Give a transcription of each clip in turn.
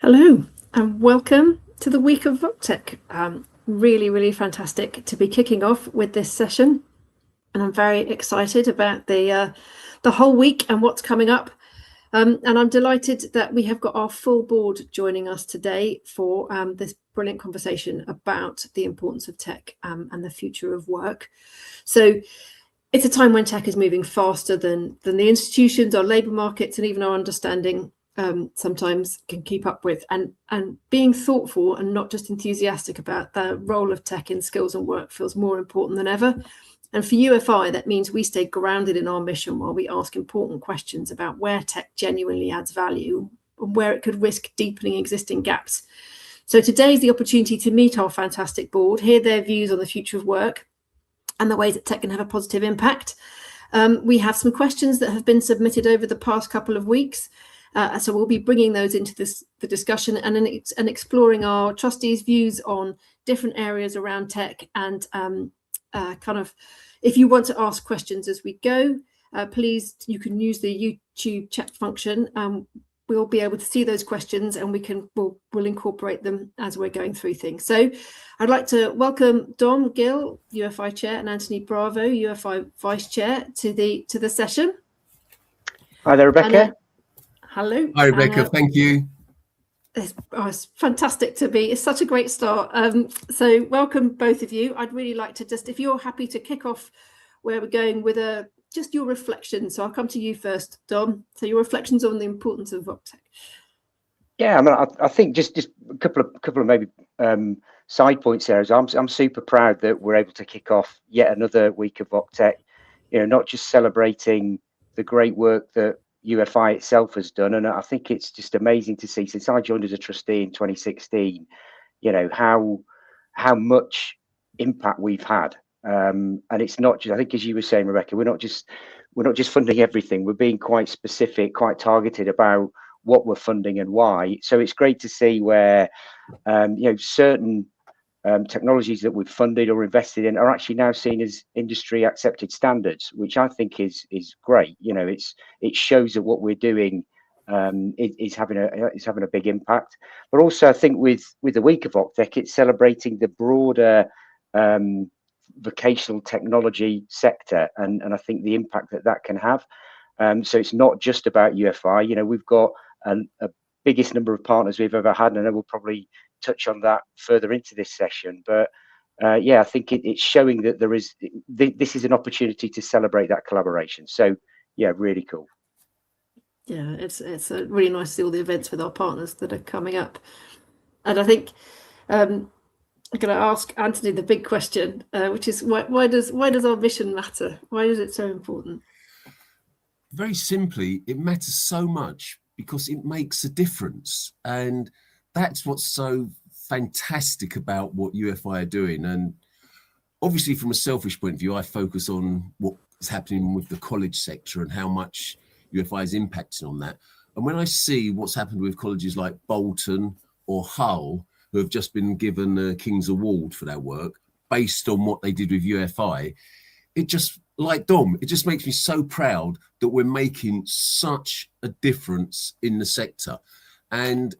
Hello and welcome to the week of VocTech. Really fantastic to be kicking off with this session, and I'm very excited about the whole week and what's coming up. And I'm delighted that we have got our full board joining us today for this brilliant conversation about the importance of tech and the future of work. So it's a time when tech is moving faster than the institutions, our labour markets, and even our understanding sometimes can keep up with, and being thoughtful and not just enthusiastic about the role of tech in skills and work feels more important than ever. And for UFI, that means we stay grounded in our mission while we ask important questions about where tech genuinely adds value and where it could risk deepening existing gaps. So today is the opportunity to meet our fantastic board, hear their views on the future of work and the ways that tech can have a positive impact. We have some questions that have been submitted over the past couple of weeks. So we'll be bringing those into the discussion and exploring our trustees' views on different areas around tech. And kind of, if you want to ask questions as we go, please, you can use the YouTube chat function. We'll be able to see those questions, and we'll incorporate them as we're going through things. So I'd like to welcome Dom Gill, UFI Chair, and Anthony Bravo, UFI Vice Chair, to the session. Hi there, Rebecca. Hello. Hi, Rebecca. Thank you. It's fantastic to be. It's such a great start. So welcome, both of you. I'd really like to just, if you're happy to kick off where we're going with just your reflections. So I'll come to you first, Dom. So your reflections on the importance of VocTech. Yeah, I mean, I think just a couple of maybe side points there. I'm super proud that we're able to kick off yet another week of VocTech. You know, not just celebrating the great work that UFI itself has done, and I think it's just amazing to see, since I joined as a trustee in 2016, you know, how much impact we've had. And it's not just, I think, as you were saying, Rebecca, we're not just funding everything. We're being quite specific, quite targeted about what we're funding and why. So it's great to see where you know, certain technologies that we've funded or invested in are actually now seen as industry accepted standards, which I think is great. You know, it shows that what we're doing is having a big impact. But also, I think with the week of VocTech, it's celebrating the broader vocational technology sector, and I think the impact that can have. So it's not just about UFI. You know, we've got a biggest number of partners we've ever had, and I know we'll probably touch on that further into this session. But yeah, I think it's showing that this is an opportunity to celebrate that collaboration. So yeah, really cool. Yeah, it's really nice to see all the events with our partners that are coming up. And I think I'm going to ask Anthony the big question, which is why does our mission matter? Why is it so important? Very simply, it matters so much because it makes a difference, and that's what's so fantastic about what UFI are doing. And obviously, from a selfish point of view, I focus on what's happening with the college sector and how much UFI is impacting on that. And when I see what's happened with colleges like Bolton or Hull, who have just been given the King's Award for their work based on what they did with UFI, it just, like Dom, it just makes me so proud that we're making such a difference in the sector. And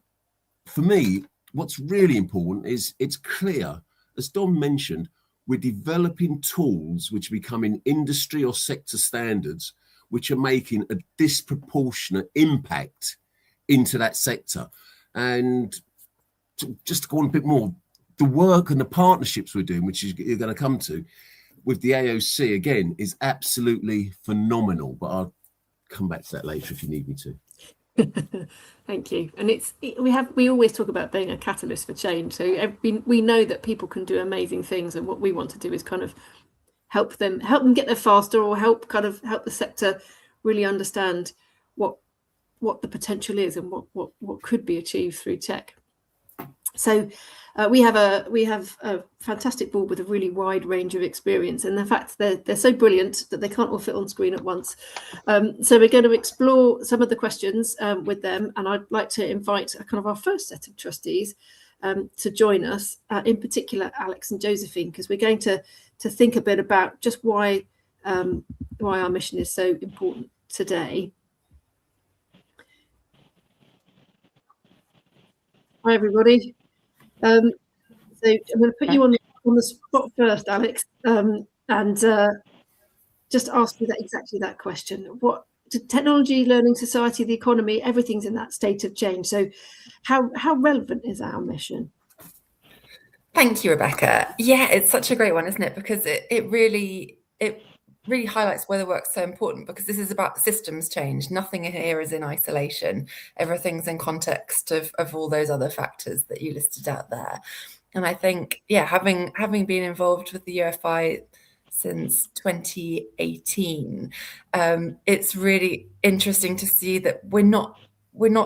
for me, what's really important is it's clear, as Dom mentioned, we're developing tools which are becoming industry or sector standards, which are making a disproportionate impact into that sector. And just to go on a bit more, the work and the partnerships we're doing, which you're going to come to, with the AOC, again, is absolutely phenomenal. But I'll come back to that later if you need me to. Thank you. And we always talk about being a catalyst for change. So we know that people can do amazing things, and what we want to do is kind of help them get there faster, or help the sector really understand what the potential is and what could be achieved through tech. So we have a fantastic board with a really wide range of experience, and the fact they're so brilliant that they can't all fit on screen at once. So we're going to explore some of the questions with them, and I'd like to invite our first set of trustees to join us, in particular Alex and Josephine, because we're going to think a bit about just why our mission is so important today. Hi, everybody. So I'm going to put you on the spot first, Alex, and just ask you exactly that question. What technology, learning, society, the economy, everything's in that state of change. So how relevant is our mission? Thank you, Rebecca. Yeah, it's such a great one, isn't it? Because it really highlights why the work's so important, because this is about systems change. Nothing here is in isolation. Everything's in context of all those other factors that you listed out there. And I think, yeah, having been involved with the UFI since 2018, it's really interesting to see that we're not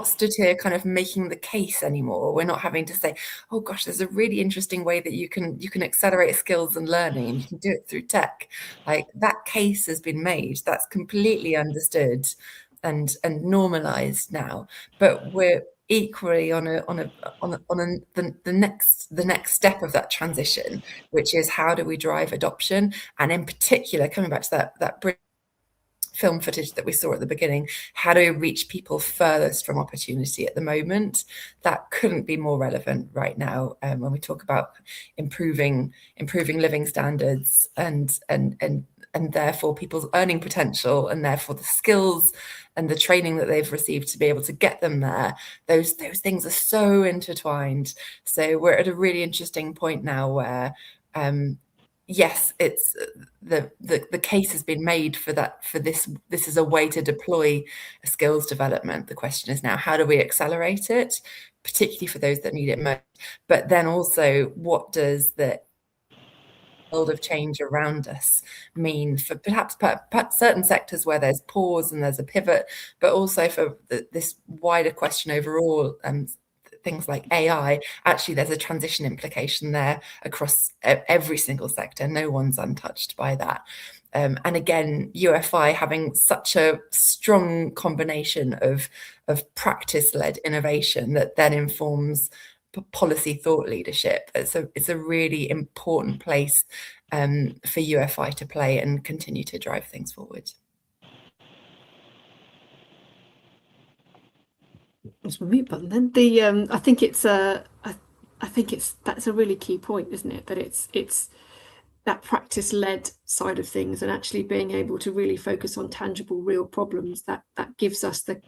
stood here kind of making the case anymore. We're not having to say, oh gosh, there's a really interesting way that you can accelerate skills and learning, and you can do it through tech. Like, that case has been made. That's completely understood and normalized now. But we're equally on the next step of that transition, which is how do we drive adoption, and in particular, coming back to that film footage that we saw at the beginning, how do we reach people furthest from opportunity at the moment? That couldn't be more relevant right now, when we talk about improving living standards and therefore people's earning potential, and therefore the skills and the training that they've received to be able to get them there. Those things are so intertwined. So we're at a really interesting point now where yes, it's the case has been made for this is a way to deploy a skills development. The question is now, how do we accelerate it, particularly for those that need it most? But then also, what does the world of change around us mean for perhaps certain sectors where there's pause and there's a pivot, but also for this wider question overall, things like AI, actually there's a transition implication there across every single sector. No one's untouched by that. And again, UFI having such a strong combination of practice-led innovation that then informs policy thought leadership. It's a really important place for UFI to play and continue to drive things forward. That's my mute button then. I think that's a really key point, isn't it? That it's that practice-led side of things, and actually being able to really focus on tangible, real problems that gives us the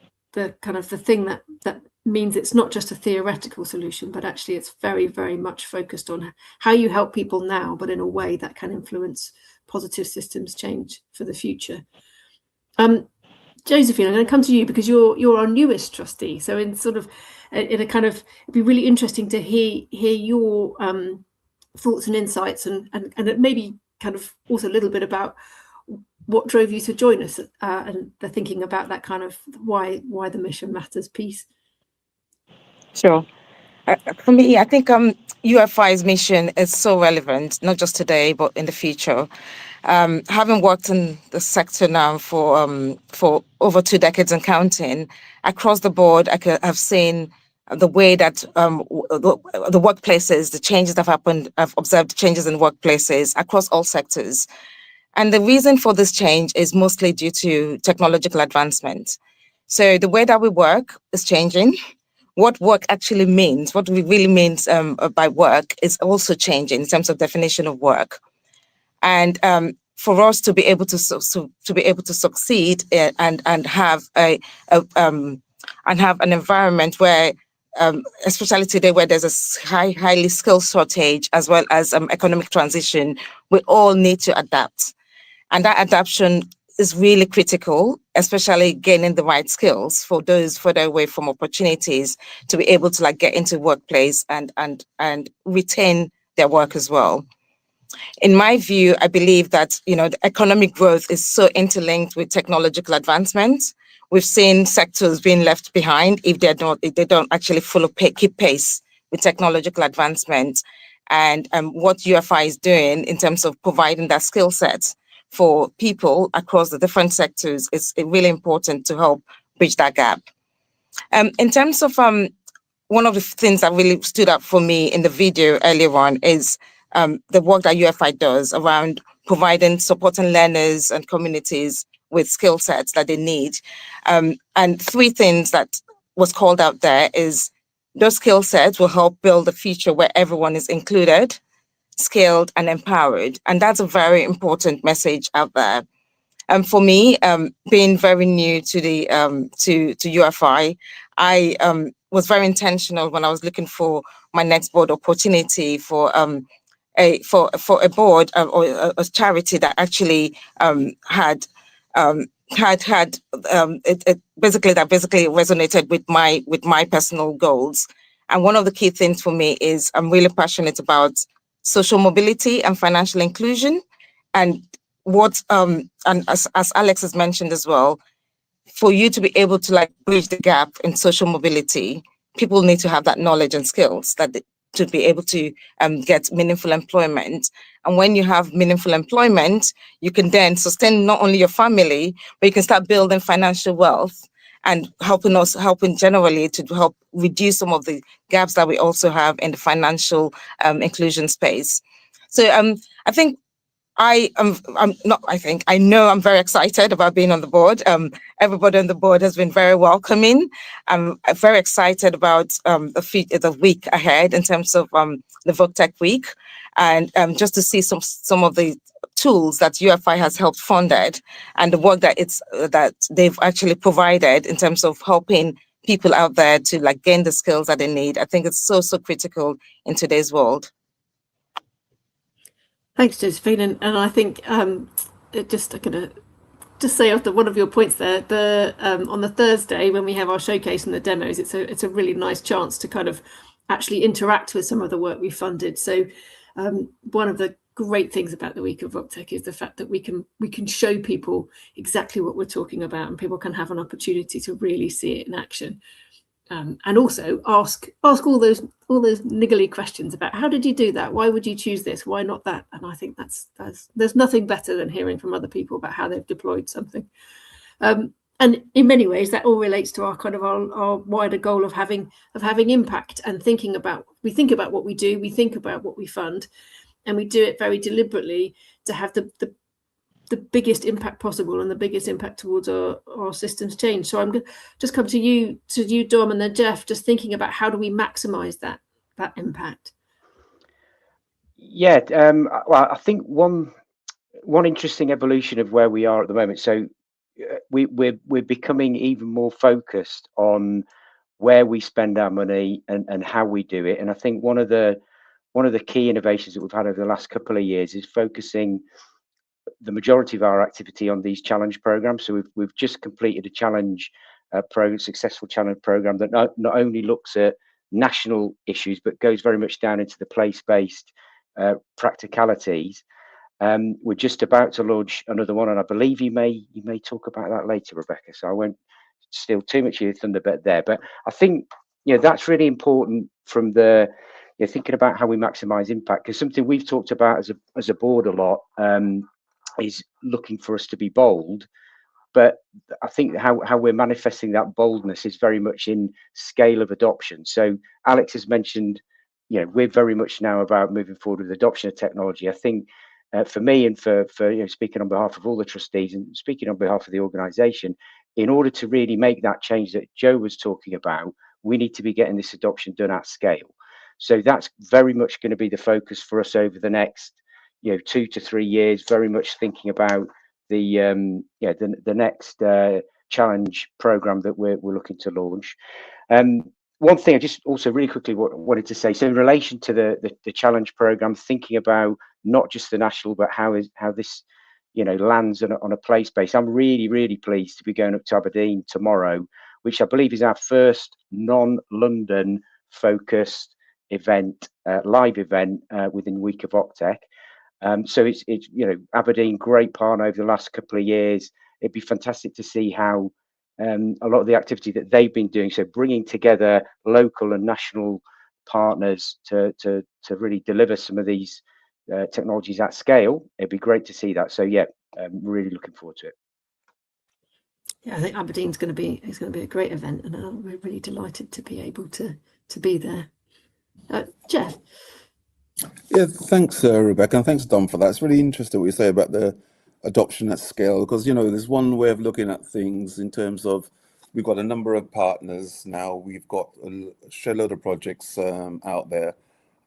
kind of the thing that means it's not just a theoretical solution, but actually it's very, very much focused on how you help people now, but in a way that can influence positive systems change for the future. Josephine, I'm going to come to you because you're our newest trustee. So in a kind of, it'd be really interesting to hear your thoughts and insights, and maybe kind of also a little bit about what drove you to join us, and the thinking about that kind of why the mission matters piece. Sure. For me, I think UFI's mission is so relevant, not just today, but in the future. Having worked in the sector now for over 2 decades and counting, across the board, I've seen the way that the workplaces, the changes that have happened. I've observed changes in workplaces across all sectors. And the reason for this change is mostly due to technological advancement. So the way that we work is changing. What work actually means, what we really means by work, is also changing in terms of definition of work. And for us to be able to succeed and have an environment where, especially today, where there's a highly skilled shortage as well as economic transition, we all need to adapt, and that adaptation is really critical, especially gaining the right skills for those further away from opportunities to be able to get into workplace and retain their work as well. In my view, I believe that the economic growth is so interlinked with technological advancement. We've seen sectors being left behind if they don't actually keep pace with technological advancement. And what UFI is doing in terms of providing that skill set for people across the different sectors is really important to help bridge that gap. In terms of one of the things that really stood out for me in the video earlier on is the work that UFI does around supporting learners and communities with skill sets that they need. And 3 things that was called out there is Those skill sets will help build a future where everyone is included, skilled, and empowered. And that's a very important message out there. For me, being very new to the to UFI, I was very intentional when I was looking for my next board opportunity for a board or a charity that actually had it basically resonated with my personal goals. And one of the key things for me is I'm really passionate about social mobility and financial inclusion. And and as Alex has mentioned as well, for you to be able to like bridge the gap in social mobility, people need to have that knowledge and skills to be able to get meaningful employment. And when you have meaningful employment, you can then sustain not only your family, but you can start building financial wealth and helping generally to help reduce some of the gaps that we also have in the financial inclusion space. So I think I know I'm very excited about being on the board. Everybody on the board has been very welcoming. I'm very excited about the week ahead in terms of the VocTech week, and just to see some of the tools that UFI has helped funded and the work that they've actually provided in terms of helping people out there to like gain the skills that they need. I think it's so critical in today's world. Thanks, Josephine. And I think I'm going to just say after one of your points there, on the Thursday when we have our showcase and the demos, it's a really nice chance to kind of actually interact with some of the work we funded. So one of the great things about the week of VocTech is the fact that we can show people exactly what we're talking about, and people can have an opportunity to really see it in action. And also ask all those niggly questions about how did you do that? Why would you choose this? Why not that? And I think there's nothing better than hearing from other people about how they've deployed something. And in many ways, that all relates to our kind of our wider goal of having impact and thinking about what we do, we think about what we fund, and we do it very deliberately to have the biggest impact possible and the biggest impact towards our systems change. So I'm going to just come to you, Dom, and then Jeff, just thinking about how do we maximize that impact? Yeah, well, I think one interesting evolution of where we are at the moment. So we're becoming even more focused on where we spend our money and how we do it. And I think one of the key innovations that we've had over the last couple of years is focusing the majority of our activity on these challenge programs. So we've just completed a challenge successful challenge program that not only looks at national issues but goes very much down into the place-based practicalities. We're just about to launch another one, and I believe you may talk about that later, Rebecca. So I won't steal too much of your thunder there. But I think that's really important from the thinking about how we maximize impact, because something we've talked about as a board a lot is looking for us to be bold, but I think how we're manifesting that boldness is very much in scale of adoption. So Alex has mentioned, we're very much now about moving forward with adoption of technology. I think for me and for speaking on behalf of all the trustees and speaking on behalf of the organisation, in order to really make that change that Joe was talking about, we need to be getting this adoption done at scale. So that's very much going to be the focus for us over the next 2 to 3 years, very much thinking about the next challenge program that we're looking to launch. One thing I just also really quickly wanted to say, so in relation to the challenge program, thinking about not just the national, but how this lands on a place base. I'm really pleased to be going up to Aberdeen tomorrow, which I believe is our first non-London focused event, live event within Week of VocTech. So it's Aberdeen, great partner over the last couple of years. It'd be fantastic to see how a lot of the activity that they've been doing, so bringing together local and national partners to really deliver some of these technologies at scale. It'd be great to see that. So yeah, I'm really looking forward to it. Yeah, I think Aberdeen's going to be a great event, and we're really delighted to be able to be there. Jeff. Yeah, thanks, Rebecca, and thanks, Dom, for that. It's really interesting what you say about the adoption at scale, because there's one way of looking at things in terms of we've got a number of partners now. We've got a shitload of projects out there,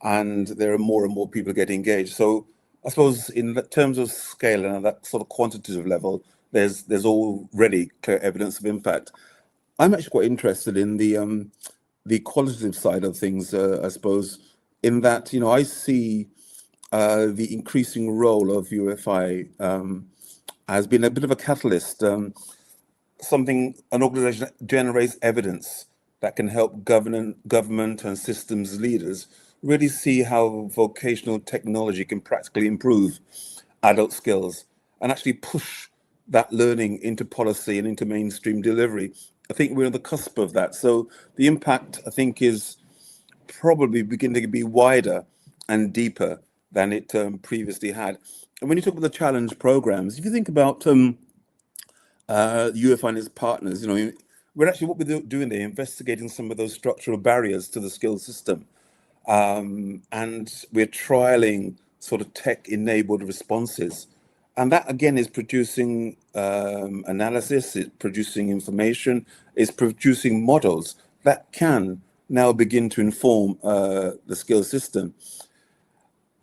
and there are more and more people getting engaged. So I suppose in terms of scale and that sort of quantitative level, there's already clear evidence of impact. I'm actually quite interested in the qualitative side of things, I suppose, in that, I see the increasing role of UFI has been a bit of a catalyst, an organization that generates evidence that can help government and systems leaders really see how vocational technology can practically improve adult skills and actually push that learning into policy and into mainstream delivery. I think we're on the cusp of that. So the impact, I think, is probably beginning to be wider and deeper than it previously had. And when you talk about the challenge programs, if you think about UFI and its partners, we're actually, what we're doing there, investigating some of those structural barriers to the skills system. And we're trialing sort of tech-enabled responses. And that, again, is producing analysis, it's producing information, it's producing models that can now begin to inform the skills system.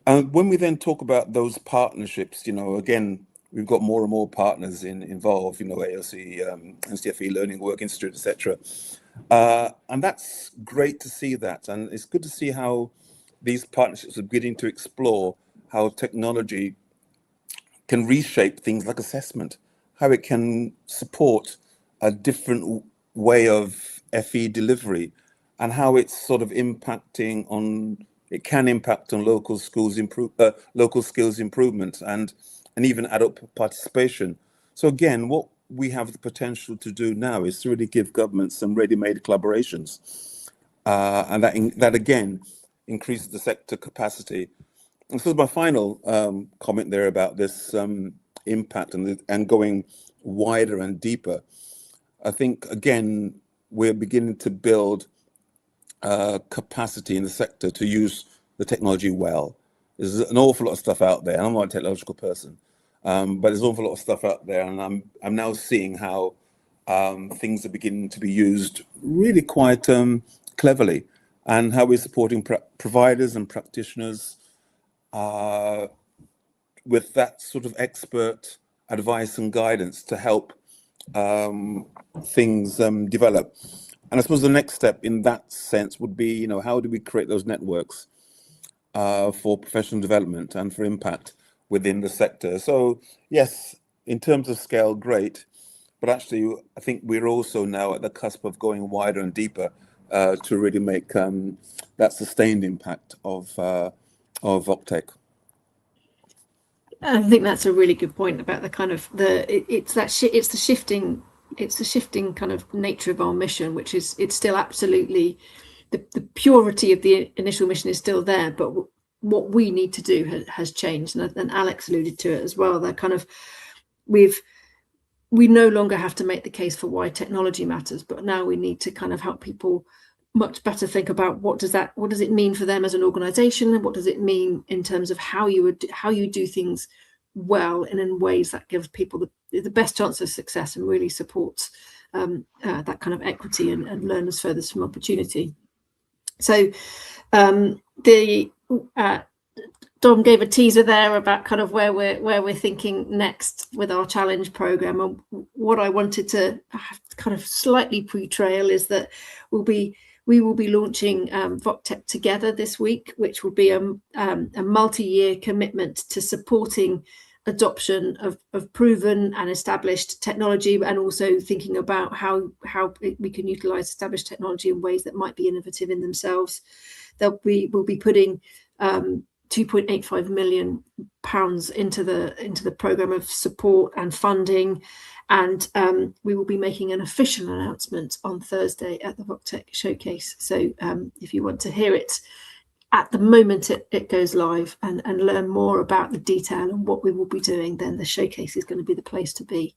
And when we then talk about those partnerships, again, we've got more and more partners involved, ALC, NCFE, Learning Work Institute, etc. And that's great to see that. And it's good to see how these partnerships are beginning to explore how technology can reshape things like assessment, how it can support a different way of FE delivery, and how it's sort of it can impact on local skills improvement and even adult participation. So again, what we have the potential to do now is to really give governments some ready-made collaborations, and that again increases the sector capacity. And so my final comment there about this impact and going wider and deeper, I think again we're beginning to build capacity in the sector to use the technology well. There's an awful lot of stuff out there. I'm not a technological person, but there's an awful lot of stuff out there, and I'm now seeing how things are beginning to be used really quite cleverly, and how we're supporting providers and practitioners with that sort of expert advice and guidance to help things develop. And I suppose the next step in that sense would be, how do we create those networks for professional development and for impact within the sector? So yes, in terms of scale, great, but actually I think we're also now at the cusp of going wider and deeper to really make that sustained impact of VocTech. I think that's a really good point about the kind of it's the shifting kind of nature of our mission, which is it's still absolutely the purity of the initial mission is still there, but what we need to do has changed, and Alex alluded to it as well. That kind of we no longer have to make the case for why technology matters, but now we need to kind of help people much better think about what does it mean for them as an organization, and what does it mean in terms of how you do things well and in ways that give people the best chance of success and really supports that kind of equity and learners furthest from opportunity. So Dom gave a teaser there about kind of where we're thinking next with our challenge program, and what I wanted to kind of slightly pre-trail is that we will be launching VocTech Together this week, which will be a multi-year commitment to supporting adoption of proven and established technology, and also thinking about how we can utilize established technology in ways that might be innovative in themselves. We'll be putting £2.85 million into the program of support and funding, and we will be making an official announcement on Thursday at the VocTech showcase. So if you want to hear it at the moment it goes live and learn more about the detail and what we will be doing, then the showcase is going to be the place to be.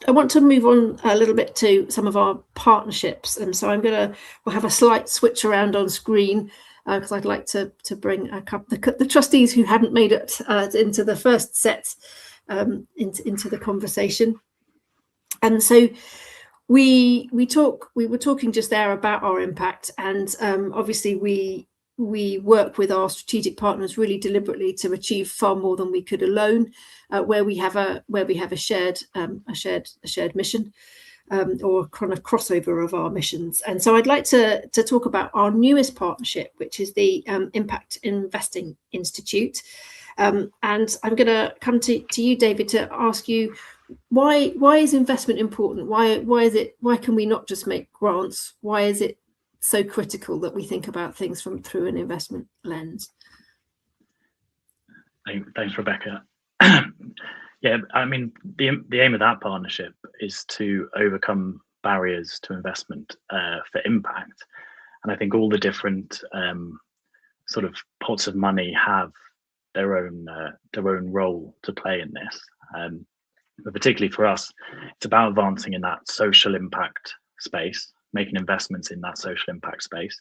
I want to move on a little bit to some of our partnerships, and so we'll have a slight switch around on screen because I'd like to bring a couple the trustees who hadn't made it into the first set into the conversation. And so we were talking just there about our impact, and obviously we work with our strategic partners really deliberately to achieve far more than we could alone, where we have a shared mission, or kind of crossover of our missions. And so I'd like to talk about our newest partnership, which is the Impact Investing Institute. And I'm going to come to you, David, to ask you, why is investment important? Why can we not just make grants? Why is it so critical that we think about things through an investment lens? Thanks, Rebecca. Yeah, I mean, the aim of that partnership is to overcome barriers to investment for impact, and I think all the different sort of pots of money have their own role to play in this. But particularly for us, it's about advancing in that social impact space, making investments in that social impact space.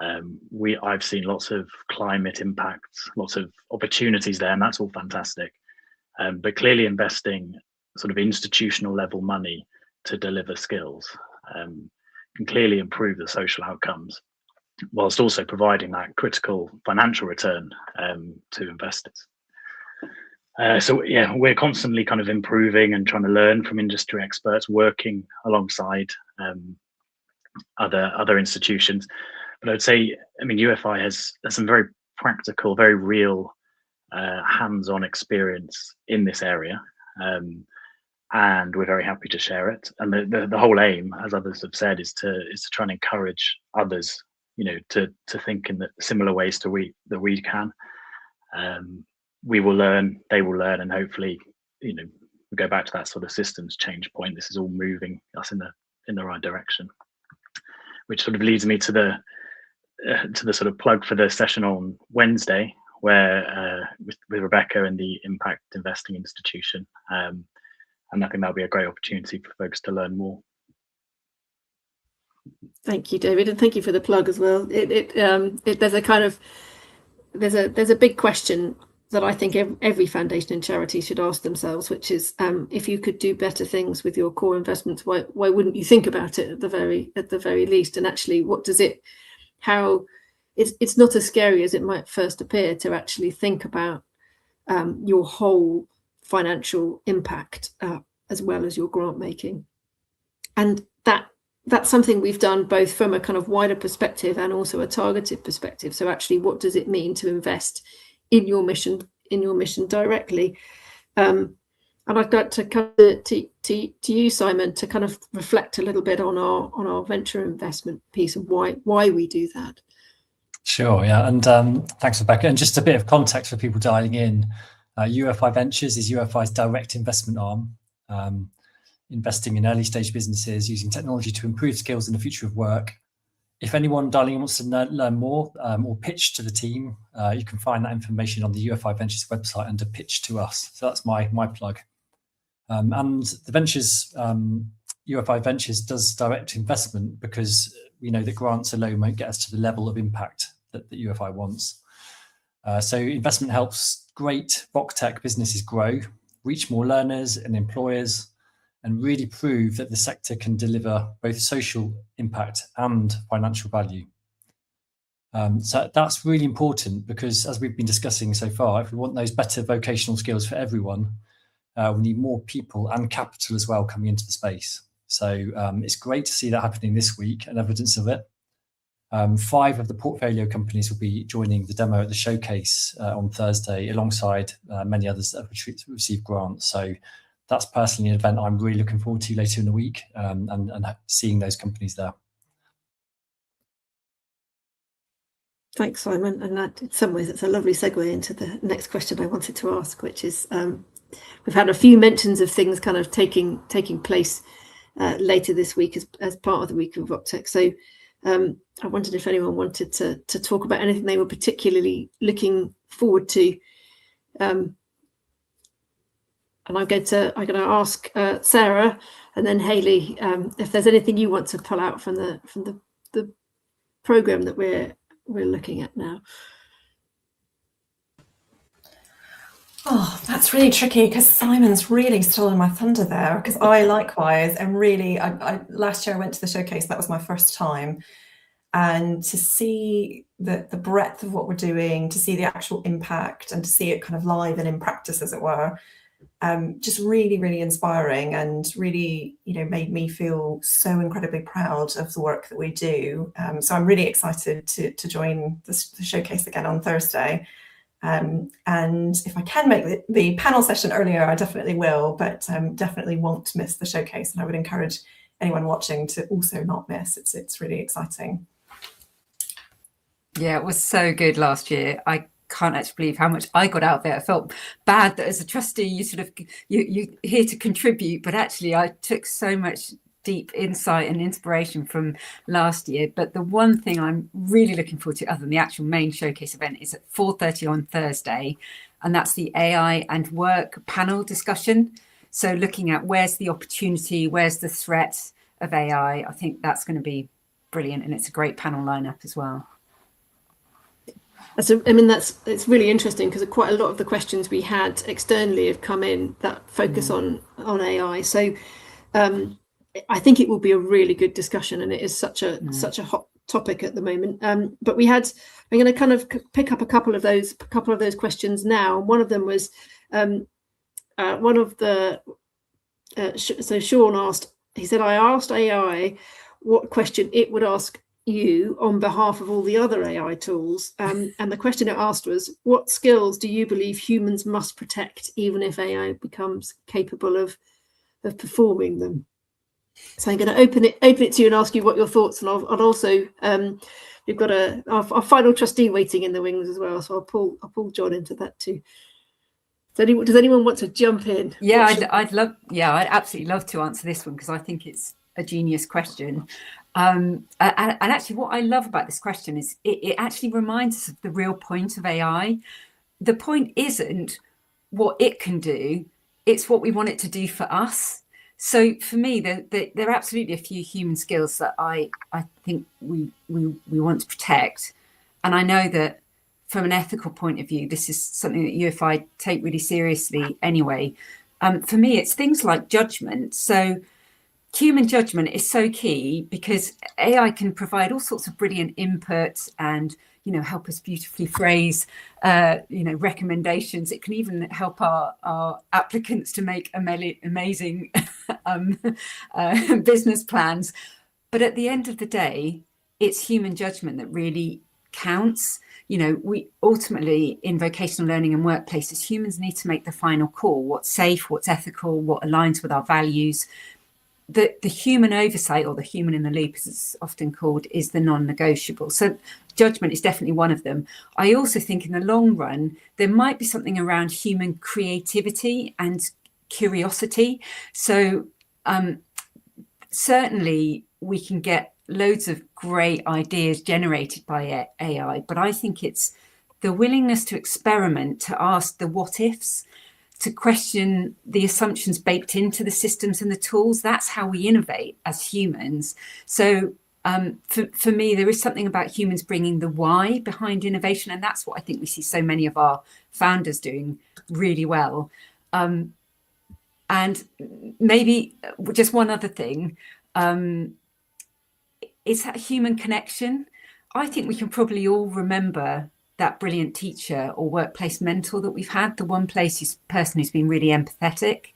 I've seen lots of climate impacts, lots of opportunities there, and that's all fantastic. But clearly investing sort of institutional level money to deliver skills can clearly improve the social outcomes, whilst also providing that critical financial return to investors. So yeah, we're constantly kind of improving and trying to learn from industry experts, working alongside other institutions. But I'd say, I mean, UFI has some very practical, very real hands-on experience in this area, and we're very happy to share it. And the whole aim, as others have said, is to try and encourage others, you know, to think in the similar ways that we can. We will learn, they will learn, and hopefully, you know, we go back to that sort of systems change point. This is all moving us in the right direction, which sort of leads me to the sort of plug for the session on Wednesday, where with Rebecca and the Impact Investing Institution, and I think that'll be a great opportunity for folks to learn more. Thank you, David, and thank you for the plug as well. There's a big question that I think every foundation and charity should ask themselves, which is, if you could do better things with your core investments, why wouldn't you think about it at the very least? And actually, what does it? How it's not as scary as it might first appear to actually think about your whole financial impact as well as your grant making, and that's something we've done both from a kind of wider perspective and also a targeted perspective. So actually, what does it mean to invest in your mission directly? And I'd like to come to you, Simon, to kind of reflect a little bit on our venture investment piece and why we do that. Sure, yeah, and thanks, Rebecca. And just a bit of context for people dialing in, UFI Ventures is UFI's direct investment arm, investing in early stage businesses using technology to improve skills in the future of work. If anyone dialing in wants to learn more or pitch to the team, you can find that information on the UFI Ventures website under Pitch to Us. So that's my plug. And the Ventures, UFI Ventures does direct investment because we know that grants alone won't get us to the level of impact that UFI wants. So investment helps great VocTech businesses grow, reach more learners and employers, and really prove that the sector can deliver both social impact and financial value. So that's really important because, as we've been discussing so far, if we want those better vocational skills for everyone, we need more people and capital as well coming into the space. So it's great to see that happening this week and evidence of it. 5 of the portfolio companies will be joining the demo at the showcase on Thursday, alongside many others that have received grants. So that's personally an event I'm really looking forward to later in the week, and seeing those companies there. Thanks, Simon. And that, in some ways, it's a lovely segue into the next question I wanted to ask, which is, we've had a few mentions of things kind of taking place later this week as part of the week of VocTech. So I wondered if anyone wanted to talk about anything they were particularly looking forward to. And I'm going to ask Sarah and then Hayley if there's anything you want to pull out from the program that we're looking at now. Oh, that's really tricky because Simon's really stolen my thunder there, because I likewise am really, I last year I went to the showcase, that was my first time. And to see the breadth of what we're doing, to see the actual impact and to see it kind of live and in practice, as it were, just really, really inspiring, and really, made me feel so incredibly proud of the work that we do. So I'm really excited to join the showcase again on Thursday. And if I can make the panel session earlier, I definitely will, but definitely won't miss the showcase. And I would encourage anyone watching to also not miss. It's really exciting. Yeah, it was so good last year. I can't actually believe how much I got out of it. I felt bad that as a trustee, you're here to contribute, but actually I took so much deep insight and inspiration from last year. But the one thing I'm really looking forward to, other than the actual main showcase event, is at 4:30 on Thursday, and that's the AI and work panel discussion. So looking at where's the opportunity, where's the threat of AI. I think that's going to be brilliant, and it's a great panel lineup as well. So, I mean, it's really interesting because quite a lot of the questions we had externally have come in that focus on AI. So I think it will be a really good discussion, and it is such a hot topic at the moment. But I'm going to kind of pick up a couple of those questions now. One of them was so Sean asked. He said, "I asked AI what question it would ask you on behalf of all the other AI tools, and the question it asked was, what skills do you believe humans must protect even if AI becomes capable of performing them?" So I'm going to open it to you and ask you what your thoughts, and I'll also we've got our final trustee waiting in the wings as well, so I'll pull John into that too. Does anyone want to jump in? Yeah, I'd absolutely love to answer this one, because I think it's a genius question. And actually what I love about this question is it actually reminds us of the real point of AI. The point isn't what it can do, it's what we want it to do for us. So for me, there are absolutely a few human skills that I think we want to protect. And I know that from an ethical point of view, this is something that UFI take really seriously anyway. For me, it's things like judgment. So human judgment is so key, because AI can provide all sorts of brilliant input and, help us beautifully phrase, recommendations. It can even help our applicants to make amazing business plans. But at the end of the day, it's human judgment that really counts. We ultimately, in vocational learning and workplaces, humans need to make the final call: what's safe, what's ethical, what aligns with our values. The human oversight, or the human in the loop, as it's often called, is the non-negotiable. So judgment is definitely one of them. I also think in the long run, there might be something around human creativity and curiosity. So certainly we can get loads of great ideas generated by AI, but I think it's the willingness to experiment, to ask the what ifs, to question the assumptions baked into the systems and the tools. That's how we innovate as humans. So for me, there is something about humans bringing the why behind innovation, and that's what I think we see so many of our founders doing really well. And maybe just one other thing, is that human connection. I think we can probably all remember that brilliant teacher or workplace mentor that we've had, the one person who's been really empathetic.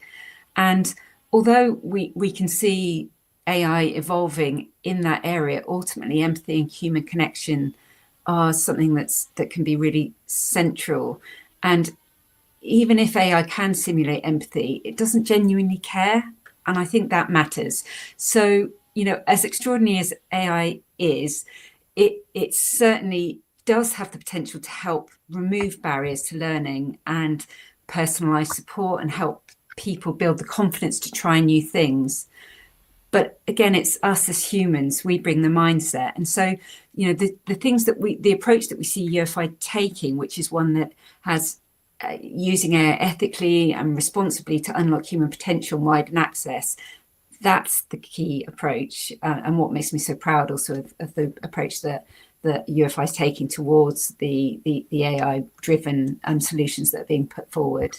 And although we can see AI evolving in that area, ultimately empathy and human connection are something that can be really central. And even if AI can simulate empathy, it doesn't genuinely care. And I think that matters. So, as extraordinary as AI is, it certainly does have the potential to help remove barriers to learning and personalized support and help people build the confidence to try new things. But again, it's us as humans, we bring the mindset. And so, the things the approach that we see UFI taking, which is one that has using AI ethically and responsibly to unlock human potential and widen access, that's the key approach, and what makes me so proud also of the approach that that UFI is taking towards the AI-driven solutions that are being put forward.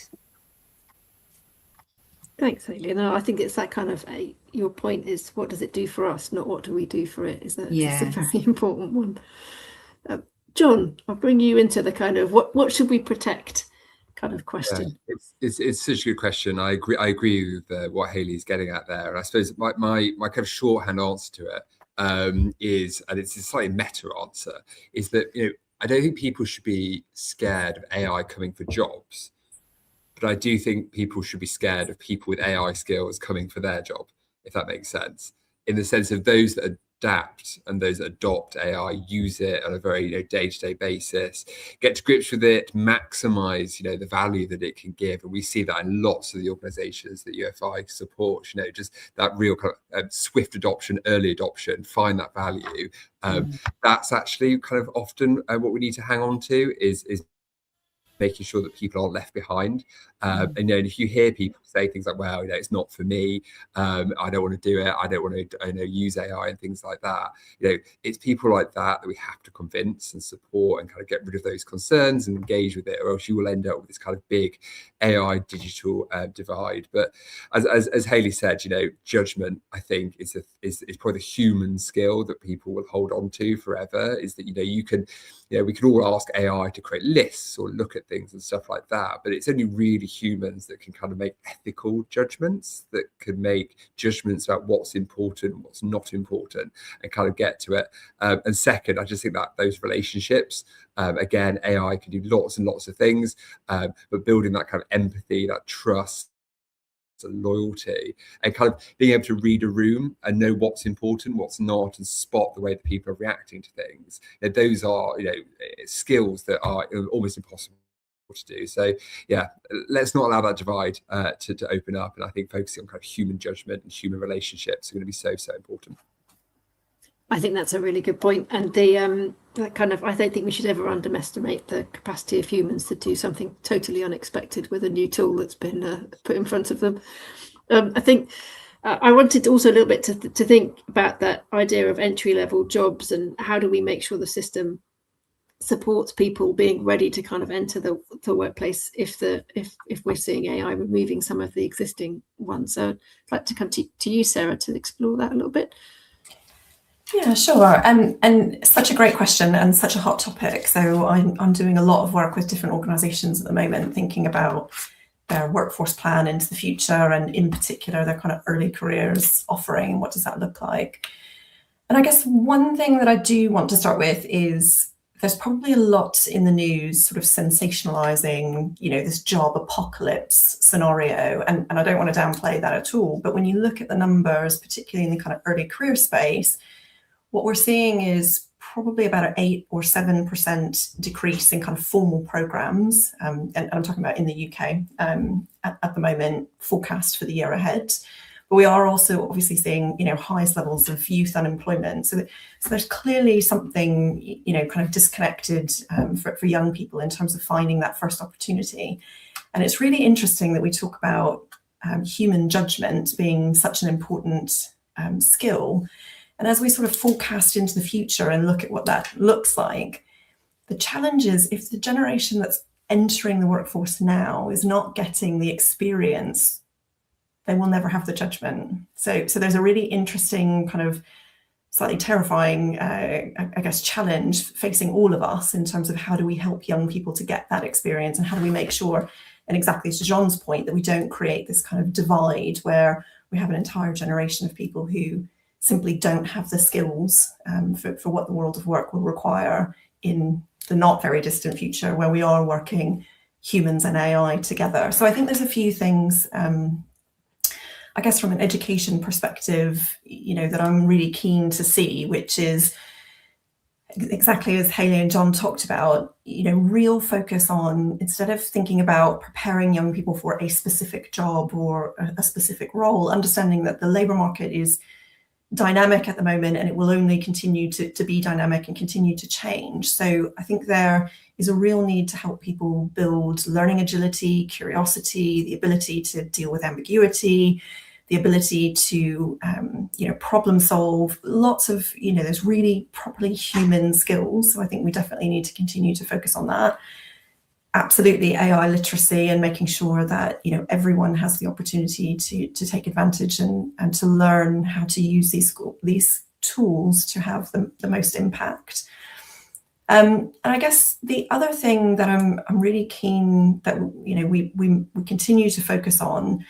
Thanks, Hayley. No, I think it's that kind of your point is, what does it do for us, not what do we do for it? It's a very important one. John, I'll bring you into the kind of what should we protect kind of question. Yeah, it's such a good question. I agree with what Hayley's getting at there. And I suppose my kind of shorthand answer to it is, and it's a slightly meta answer, is that I don't think people should be scared of AI coming for jobs. But I do think people should be scared of people with AI skills coming for their job, if that makes sense. In the sense of those that adapt and those that adopt AI, use it on a very day-to-day basis, get to grips with it, maximize the value that it can give. And we see that in lots of the organizations that UFI supports, just that real kind of swift adoption, early adoption, find that value. That's actually kind of often what we need to hang on to is making sure that people aren't left behind. And if you hear people say things like, well, it's not for me, I don't want to do it, I don't want to use AI and things like that, it's people like that we have to convince and support and kind of get rid of those concerns and engage with it, or else you will end up with this kind of big AI digital divide. But as Hayley said, judgment, I think, is probably the human skill that people will hold on to forever, is that we can all ask AI to create lists or look at things and stuff like that, but it's only really humans that can kind of make ethical judgments, that can make judgments about what's important, what's not important, and kind of get to it. And second, I just think that those relationships, again, AI can do lots and lots of things, but building that kind of empathy, that trust, and loyalty, and kind of being able to read a room and know what's important, what's not, and spot the way that people are reacting to things. Those are skills that are almost impossible to do. So let's not allow that divide to open up. And I think focusing on kind of human judgment and human relationships are going to be so important. I think that's a really good point. And the that kind of, I don't think we should ever underestimate the capacity of humans to do something totally unexpected with a new tool that's been put in front of them. I think I wanted also a little bit to think about that idea of entry-level jobs, and how do we make sure the system supports people being ready to kind of enter the workplace if we're seeing AI removing some of the existing ones. So I'd like to come to you, Sarah, to explore that a little bit. Yeah, sure. And such a great question and such a hot topic. So I'm doing a lot of work with different organizations at the moment, thinking about their workforce plan into the future, and in particular their kind of early careers offering. What does that look like? And I guess one thing that I do want to start with is there's probably a lot in the news sort of sensationalizing, this job apocalypse scenario. And I don't want to downplay that at all. But when you look at the numbers, particularly in the kind of early career space, what we're seeing is probably about an 8 or 7% decrease in kind of formal programs. And I'm talking about in the UK at the moment, forecast for the year ahead. But we are also obviously seeing, highest levels of youth unemployment. So there's clearly something, kind of disconnected for young people in terms of finding that first opportunity. And it's really interesting that we talk about human judgment being such an important skill. And as we sort of forecast into the future and look at what that looks like, the challenge is if the generation that's entering the workforce now is not getting the experience, they will never have the judgment. So there's a really interesting, kind of slightly terrifying, I guess, challenge facing all of us in terms of how do we help young people to get that experience, and how do we make sure, and exactly to John's point, that we don't create this kind of divide where we have an entire generation of people who simply don't have the skills for what the world of work will require in the not very distant future, where we are working humans and AI together. So I think there's a few things, I guess from an education perspective, that I'm really keen to see, which is exactly as Hayley and John talked about, real focus on, instead of thinking about preparing young people for a specific job or a specific role, understanding that the labour market is dynamic at the moment, and it will only continue to be dynamic and continue to change. So I think there is a real need to help people build learning agility, curiosity, the ability to deal with ambiguity, the ability to, problem solve, lots of, those really properly human skills. So I think we definitely need to continue to focus on that. Absolutely AI literacy and making sure that, everyone has the opportunity to take advantage and to learn how to use these tools to have the most impact. And I guess the other thing that I'm really keen that we continue to focus on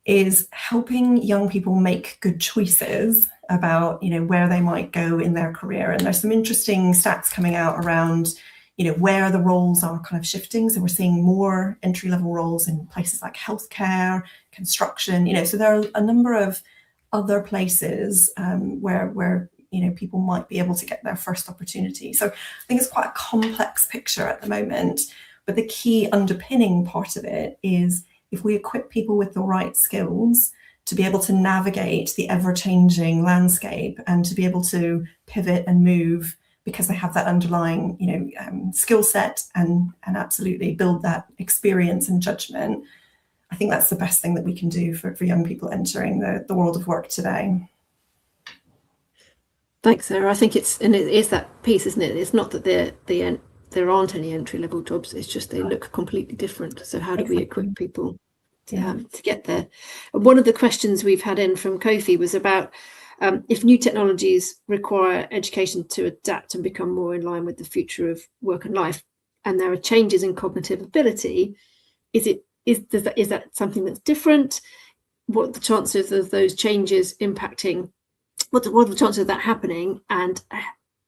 is helping young people make good choices about where they might go in their career. And there's some interesting stats coming out around where the roles are kind of shifting. So we're seeing more entry-level roles in places like healthcare, construction. So there are a number of other places where people might be able to get their first opportunity. So I think it's quite a complex picture at the moment, but the key underpinning part of it is if we equip people with the right skills to be able to navigate the ever-changing landscape and to be able to pivot and move because they have that underlying, skill set and absolutely build that experience and judgment, I think that's the best thing that we can do for young people entering the world of work today. Thanks, Sarah. I think it is that piece, isn't it? It's not that there aren't any entry-level jobs. It's just they look completely different. So how do we equip people to get there? And one of the questions we've had in from Kofi was about if new technologies require education to adapt and become more in line with the future of work and life, and there are changes in cognitive ability, is that something that's different? What are the chances of those changes impacting? What are the chances of that happening, and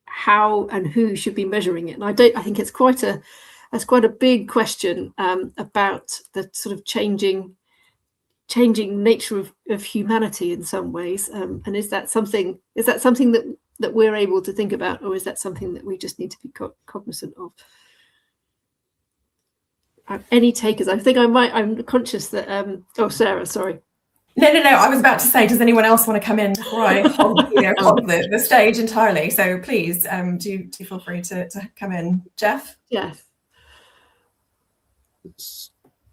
how and who should be measuring it? And I think it's quite a big question about the sort of changing nature of humanity in some ways. And is that something that we're able to think about, or is that something that we just need to be cognizant of? Any takers? I think I'm conscious that Sarah, sorry. No. I was about to say, does anyone else want to come in before I hog the stage entirely? So please do feel free to come in. Jeff? Yes.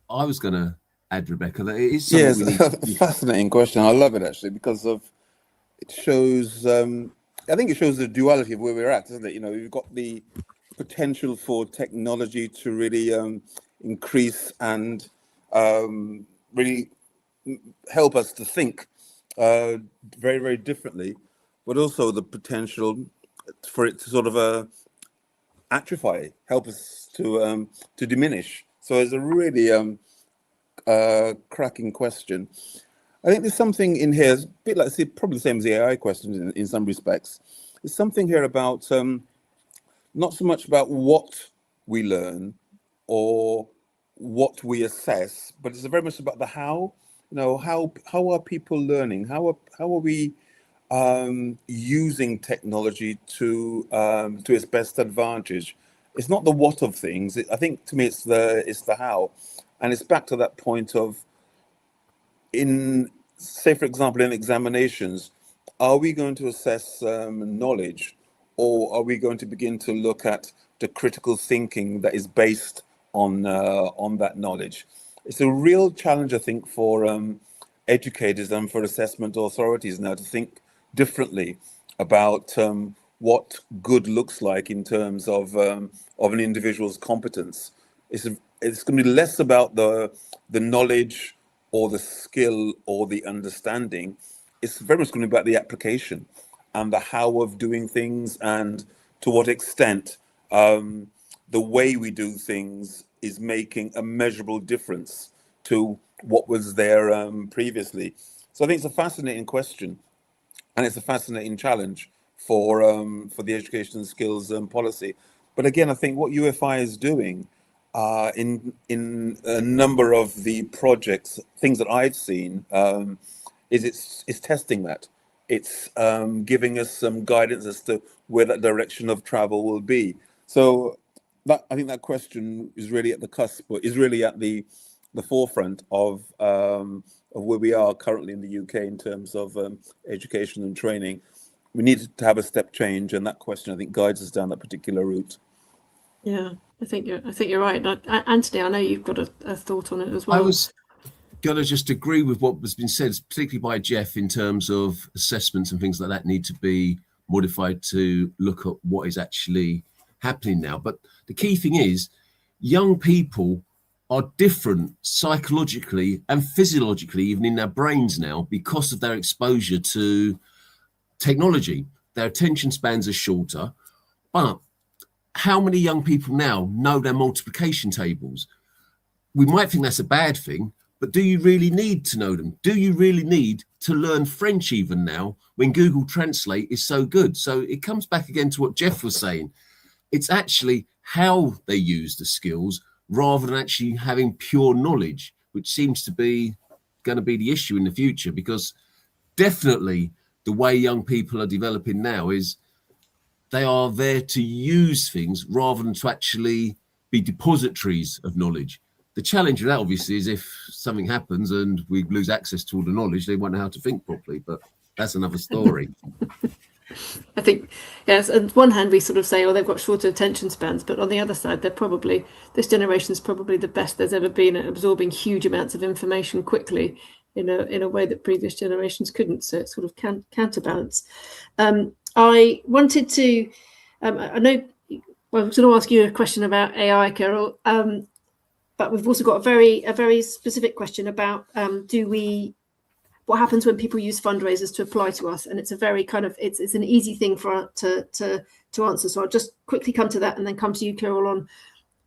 I was going to add, Rebecca, that it is something we need. Fascinating question. I love it actually because it shows. I think it shows the duality of where we're at, doesn't it? You've got the potential for technology to really increase and really help us to think very, very differently, but also the potential for it to sort of atrophy, help us to diminish. So it's a really cracking question. I think there's something in here, a bit like, probably the same as the AI questions in some respects. There's something here about not so much about what we learn or what we assess, but it's very much about the how. How are people learning? How are we using technology to its best advantage? It's not the what of things. I think to me it's the how, and it's back to that point of say for example in examinations, are we going to assess knowledge, or are we going to begin to look at the critical thinking that is based on that knowledge? It's a real challenge, I think, for educators and for assessment authorities now to think differently about what good looks like in terms of an individual's competence. It's going to be less about the knowledge or the skill or the understanding. It's very much going to be about the application and the how of doing things, and to what extent the way we do things is making a measurable difference to what was there previously. So I think it's a fascinating question, and it's a fascinating challenge for the education and skills policy. But again, I think what UFI is doing in a number of the projects, things that I've seen, is it's testing that. It's giving us some guidance as to where that direction of travel will be. So I think that question is really at the cusp, but is really at the forefront of where we are currently in the UK in terms of education and training. We need to have a step change, and that question, I think, guides us down that particular route. Yeah, I think you're right. Anthony, I know you've got a thought on it as well. got to just agree with what has been said, particularly by Jeff, in terms of assessments and things like that need to be modified to look at what is actually happening now. But the key thing is, young people are different psychologically and physiologically, even in their brains now, because of their exposure to technology. Their attention spans are shorter. But how many young people now know their multiplication tables? We might think that's a bad thing, but do you really need to know them? Do you really need to learn French even now when Google Translate is so good? So it comes back again to what Jeff was saying. It's actually how they use the skills rather than actually having pure knowledge, which seems to be going to be the issue in the future, because definitely the way young people are developing now is they are there to use things rather than to actually be depositories of knowledge. The challenge with that, obviously, is if something happens and we lose access to all the knowledge, they won't know how to think properly, but that's another story. I think, yes, on one hand we sort of say, oh, they've got shorter attention spans, but on the other side, this generation is probably the best there's ever been at absorbing huge amounts of information quickly in a way that previous generations couldn't. So it's sort of counterbalance. I wanted to, I know, well, I was going to ask you a question about AI, Carol, but we've also got a very specific question about what happens when people use fundraisers to apply to us, and it's a very kind of it's an easy thing for to answer. So I'll just quickly come to that, and then come to you, Carol,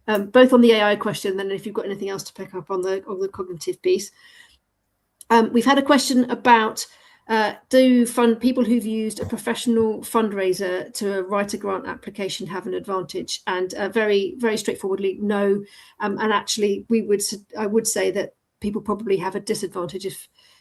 on both on the AI question, and then if you've got anything else to pick up on the cognitive piece. We've had a question about do people who've used a professional fundraiser to write a grant application have an advantage? And very, very straightforwardly, no. And actually, I would say that people probably have a disadvantage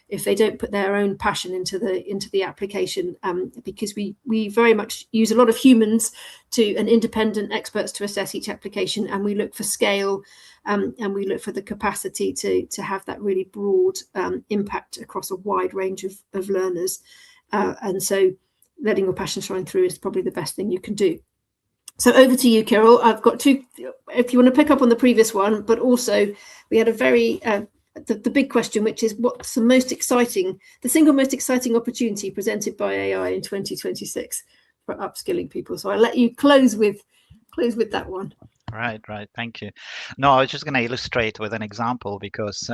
if they don't put their own passion into the application, because we very much use a lot of humans and independent experts to assess each application, and we look for scale, and we look for the capacity to have that really broad impact across a wide range of learners, and so letting your passion shine through is probably the best thing you can do. So over to you, Carol. I've got two, if you want to pick up on the previous one, but also we had a very the big question, which is what's the single most exciting opportunity presented by AI in 2026 for upskilling people? So I'll let you close with that one. Right. Thank you. No, I was just going to illustrate with an example, because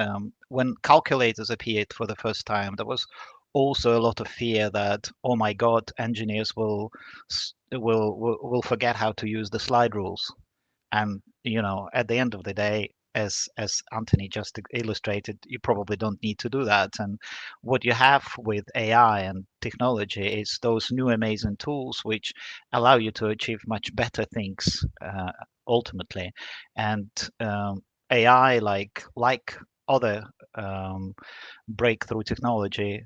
when calculators appeared for the first time, there was also a lot of fear that, oh my God, engineers will forget how to use the slide rules. And at the end of the day, as Anthony just illustrated, you probably don't need to do that. And what you have with AI and technology is those new amazing tools which allow you to achieve much better things ultimately. And AI, like other breakthrough technology,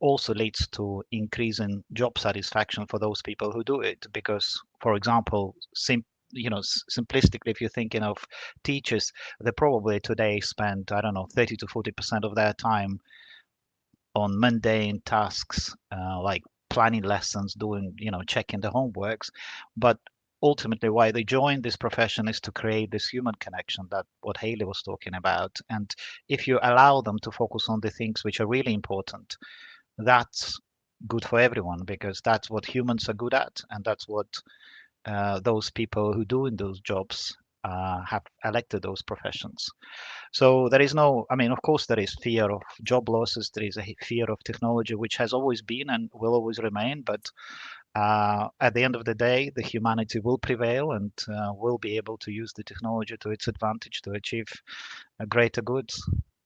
also leads to increasing job satisfaction for those people who do it. Because, for example, simplistically, if you're thinking of teachers, they probably today spend, 30 to 40% of their time on mundane tasks, like planning lessons, doing, checking the homeworks. But ultimately, why they joined this profession is to create this human connection, that what Haley was talking about. And if you allow them to focus on the things which are really important, that's good for everyone, because that's what humans are good at, and that's what those people who do in those jobs have elected those professions. So there is of course there is fear of job losses, there is a fear of technology, which has always been and will always remain, but at the end of the day, the humanity will prevail, and will be able to use the technology to its advantage to achieve a greater goods.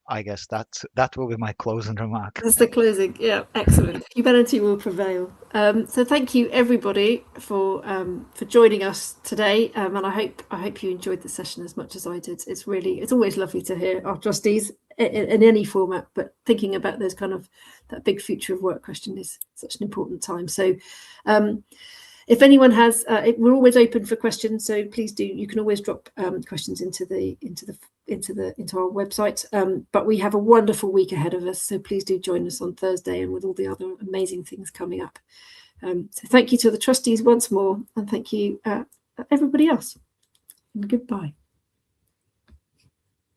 I guess that will be my closing remark. That's the closing. Yeah, excellent. Humanity will prevail. So thank you everybody for joining us today, and I hope you enjoyed the session as much as I did. It's always lovely to hear our trustees in any format, but thinking about those that big future of work question is such an important time. So if anyone has, we're always open for questions, so please do. You can always drop questions into our website. But we have a wonderful week ahead of us, so please do join us on Thursday, and with all the other amazing things coming up. So thank you to the trustees once more, and thank you everybody else. And goodbye.